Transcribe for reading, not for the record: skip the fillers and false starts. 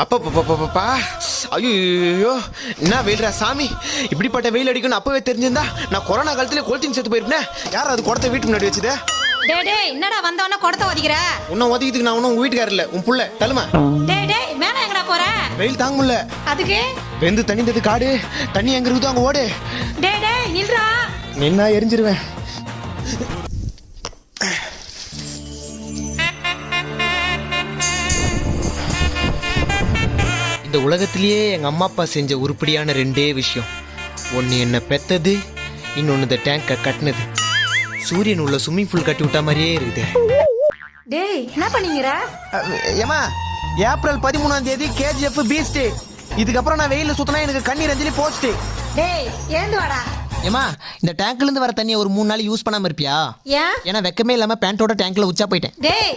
அப்பப்பா ஐயோ என்ன வெயில்ரா சாமி. இப்படிப்பட்ட வெயில் அடிக்கும்னு அப்பவே தெரிஞ்சிருந்தா நான் கொரோனா காலத்துல கோல்டிங் செத்து போயிருப்பேன். யாரும் அது குடத்தை வீட்டுக்கு முன்னாடி வச்சுது? டேய் என்னடா வந்தவன குடத்தை ஒதிக்கிற? உன்ன ஒதிக்கிறதுக்கு நான் உங்க வீட்டுக்காரர் இல்ல, உன் புள்ள தலுமா. டேய் மேல எங்கடா போற? வெயில் தாங்க முடியல. அதுக்கு வெந்து தண்ணிந்தது காடு, தண்ணி எங்க இருக்குதோ அங்க ஓடு. டேய் நில்றா. நின்னா எரிஞ்சிருவேன். இந்த உலகத்திலேயே எங்க அம்மா அப்பா செஞ்ச உருப்படியான ரெண்டே விஷயம். ஒன்னு என்ன பெத்தது, இன்னொன்னு இந்த டேங்க கட்டினது. சூரியன் உள்ள ஸ்விம்மிங் பூல் கட்டி விட்ட மாதிரியே இருக்குது. டேய் என்ன பண்ணீங்கற? ஏமா ஏப்ரல் 13ஆம் தேதி கேஜிஎஃப் பீஸ்ட். இதுக்கப்புறம் நான் வெயில சுத்தினா எனக்கு கண்ணீர் அஞ்சலி போஸ்ட். டேய் ஏந்து வாடா. ஏமா இந்த டேங்க்ல இருந்து வர தண்ணியை ஒரு 3 நாள் யூஸ் பண்ணாம இருப்பியா? ஏன்? ஏன்னா வெக்கமே இல்லாம பேண்டோட டேங்க்ல உச்சா போயிட்டேன். டேய்